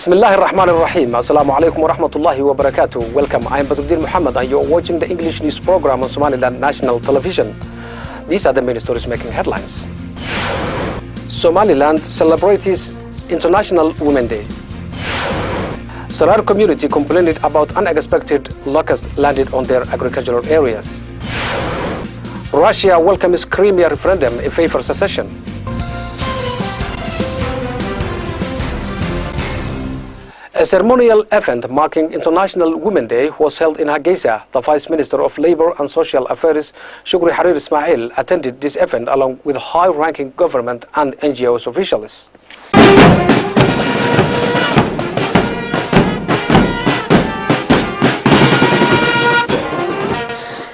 Bismillahir Rahmanir Rahim. Assalamu alaikum wa rahmatullahi wa barakatuh. Welcome. I am Badruddin Muhammad and you're watching the English news program on Somaliland National Television. These are the main stories making headlines. Somaliland celebrates International Women's Day. Sarar community complained about unexpected locusts landed on their agricultural areas. Russia welcomes Crimea referendum in favor of secession. A ceremonial event marking International Women's Day was held in Hargeisa. The Vice Minister of Labour and Social Affairs, Shukri Harir Ismail, attended this event along with high-ranking government and NGOs officials.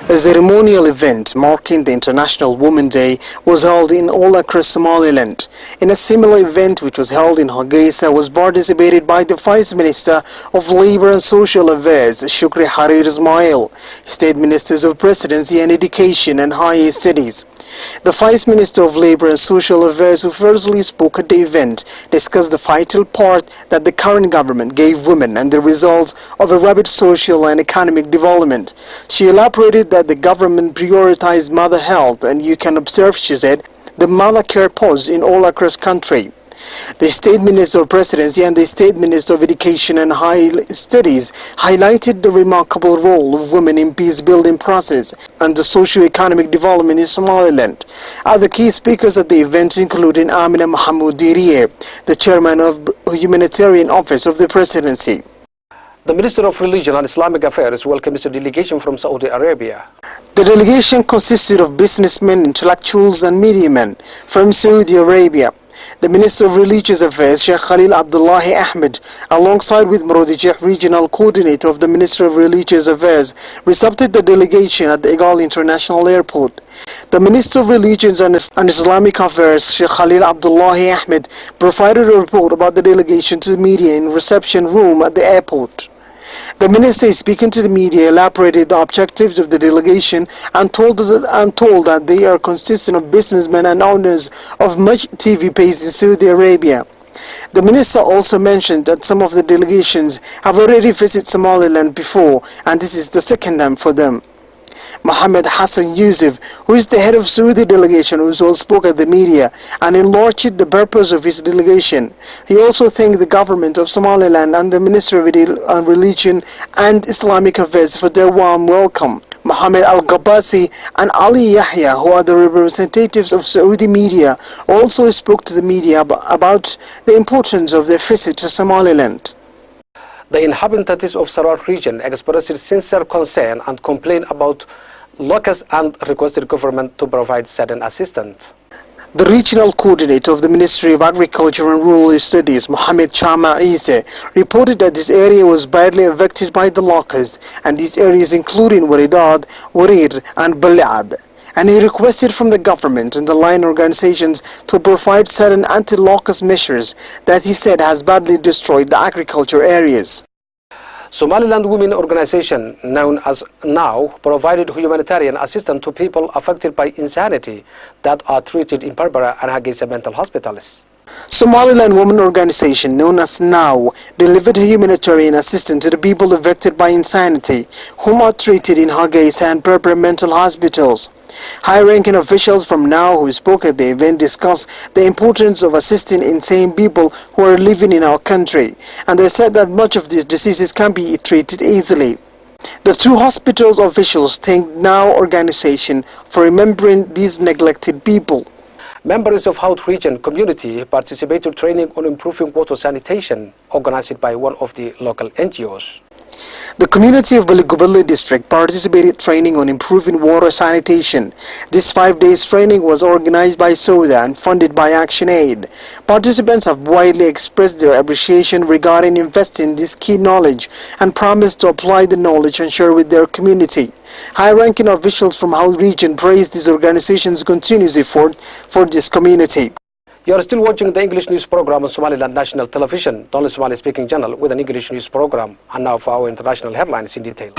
A ceremonial event marking the International Women's Day was held in all across Somaliland. In a similar event which was held in Hargeisa was participated by the Vice Minister of Labour and Social Affairs, Shukri Harir Ismail, State Ministers of Presidency and Education and Higher Studies. The Vice Minister of Labour and Social Affairs, who firstly spoke at the event, discussed the vital part that the current government gave women and the results of a rapid social and economic development. She elaborated that the government prioritized mother health, and you can observe, she said, the mother care posts in all across country. The State Minister of Presidency and the State Minister of Education and Higher Studies highlighted the remarkable role of women in peace-building process and the socio-economic development in Somaliland. Other key speakers at the event included Amina Mahmoud Diriye, the Chairman of Humanitarian Office of the Presidency. The Minister of Religion and Islamic Affairs welcomes a delegation from Saudi Arabia. The delegation consisted of businessmen, intellectuals and media men from Saudi Arabia. The Minister of Religious Affairs, Sheikh Khalil Abdullahi Ahmed, alongside with Morodijeh Regional Coordinator of the Ministry of Religious Affairs, received the delegation at the Egal International Airport. The Minister of Religions and Islamic Affairs, Sheikh Khalil Abdullahi Ahmed, provided a report about the delegation to the media in reception room at the airport. The minister, speaking to the media, elaborated the objectives of the delegation and told that they are consisting of businessmen and owners of much TV based in Saudi Arabia. The minister also mentioned that some of the delegations have already visited Somaliland before, and this is the second time for them. Mohammed Hassan Yusuf, who is the head of Saudi delegation, also spoke at the media and enlarged the purpose of his delegation. He also thanked the government of Somaliland and the Ministry of Religion and Islamic Affairs for their warm welcome. Mohammed Al-Ghabasi and Ali Yahya, who are the representatives of Saudi media, also spoke to the media about the importance of their visit to Somaliland. The inhabitants of Sarar region expressed sincere concern and complained about locusts and requested government to provide certain assistance. The regional coordinator of the Ministry of Agriculture and Rural Studies, Mohammed Chama Ise, reported that this area was badly affected by the locusts, and these areas including Waridad, Warir and Balad. And he requested from the government and the line organizations to provide certain anti-locust measures that he said has badly destroyed the agriculture areas. Somaliland Women Organization, known as NOW, provided humanitarian assistance to people affected by insanity that are treated in Berbera and Hargeisa mental hospitals. Somaliland Women Organization, known as NOW, delivered humanitarian assistance to the people affected by insanity, whom are treated in Hargeisa and Berbera mental hospitals. High-ranking officials from NOW who spoke at the event discussed the importance of assisting insane people who are living in our country, and they said that much of these diseases can be treated easily. The two hospitals officials thanked NOW organization for remembering these neglected people. Members of Haut region community participated training on improving water sanitation organized by one of the local NGOs. The community of Baligubali district participated training on improving water sanitation. This 5 days training was organized by SODA and funded by ActionAid. Participants have widely expressed their appreciation regarding investing this key knowledge and promised to apply the knowledge and share with their community. High-ranking officials from Haut region praised this organization's continuous effort for this community. You are still watching the English news program on Somaliland National Television, the only Somali-speaking channel with an English news program. And now for our international headlines in detail.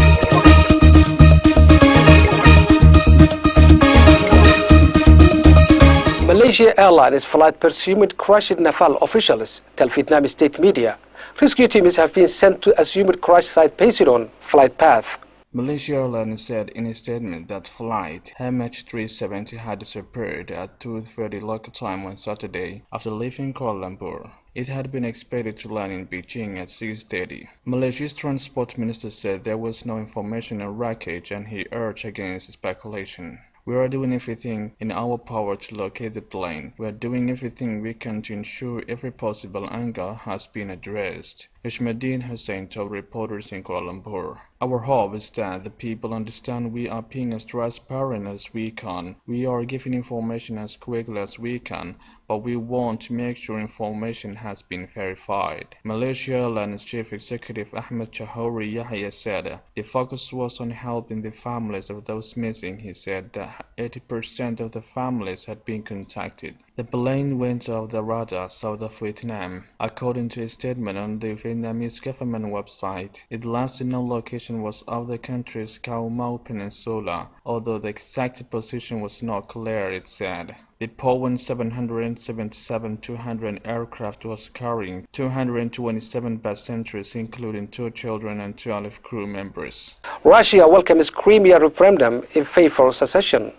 Malaysia Airlines flight pursued crashed Nepal officials tell Vietnamese state media. Rescue teams have been sent to assumed crash site based on flight path. Malaysia Airlines said in a statement that flight MH370 had disappeared at 2:30 local time on Saturday after leaving Kuala Lumpur. It had been expected to land in Beijing at 6:30. Malaysia's transport minister said there was no information on wreckage and he urged against speculation. We are doing everything in our power to locate the plane. We are doing everything we can to ensure every possible angle has been addressed, Ishmaddin Hussain told reporters in Kuala Lumpur. Our hope is that the people understand we are being as transparent as we can. We are giving information as quickly as we can, but we want to make sure information has been verified. Malaysia Airlines Chief Executive Ahmad Chahori Yahya said the focus was on helping the families of those missing. He said that 80% of the families had been contacted. The plane went off the radar south of Vietnam. According to a statement on the Vietnamese government website, its last known location was off the country's Cao Mau Peninsula, although the exact position was not clear, it said. The Boeing 777-200 aircraft was carrying 227 passengers, including 2 children and 12 crew members. Russia welcomes Crimea referendum in favor of secession.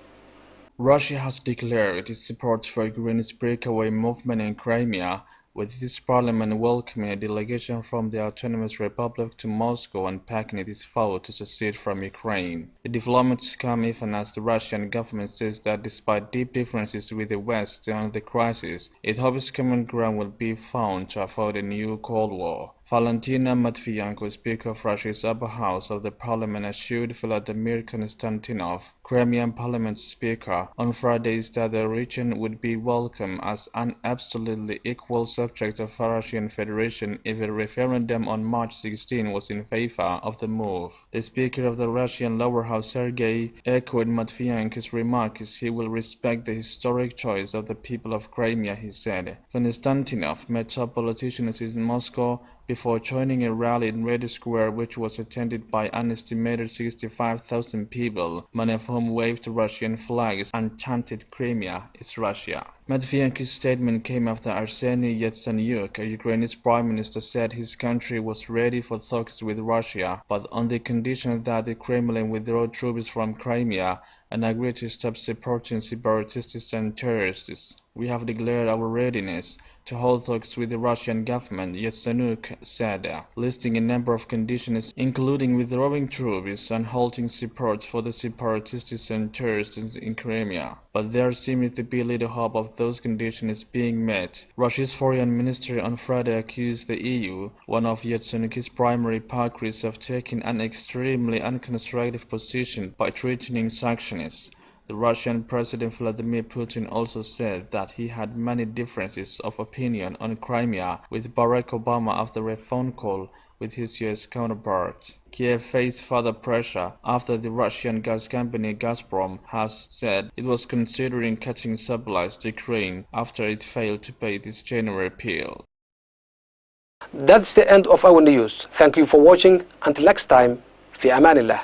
Russia has declared its support for Ukraine's breakaway movement in Crimea, with its parliament welcoming a delegation from the Autonomous Republic to Moscow and packing its vote to secede from Ukraine. The developments come even as the Russian government says that despite deep differences with the West on the crisis, it hopes common ground will be found to avoid a new Cold War. Valentina Matviyenko, Speaker of Russia's upper house of the parliament, assured Vladimir Konstantinov, Crimean parliament speaker, on Friday that the region would be welcome as an absolutely equal subject of the Russian Federation if a referendum on March 16 was in favor of the move. The Speaker of the Russian lower house, Sergei, echoed Matviyenko's remarks. He will respect the historic choice of the people of Crimea, he said. Konstantinov met top politicians in Moscow before joining a rally in Red Square, which was attended by an estimated 65,000 people, many of whom waved Russian flags and chanted "Crimea is Russia." Matviyenko's statement came after Arseniy Yatsenyuk, Ukraine's prime minister, said his country was ready for talks with Russia, but on the condition that the Kremlin withdraw troops from Crimea and agree to stop supporting separatists and terrorists. We have declared our readiness to hold talks with the Russian government, Yatsenyuk said, listing a number of conditions including withdrawing troops and halting support for the separatists and terrorists in Crimea. But there seems to be little hope of those conditions being met. Russia's foreign ministry on Friday accused the EU, one of Yatsenyuk's primary partners, of taking an extremely unconstructive position by threatening sanctions. The Russian President Vladimir Putin also said that he had many differences of opinion on Crimea with Barack Obama after a phone call with his US counterpart. Kiev faced further pressure after the Russian gas company Gazprom has said it was considering cutting supplies to Ukraine after it failed to pay its January bill. That's the end of our news. Thank you for watching. Until next time, fi amanillah.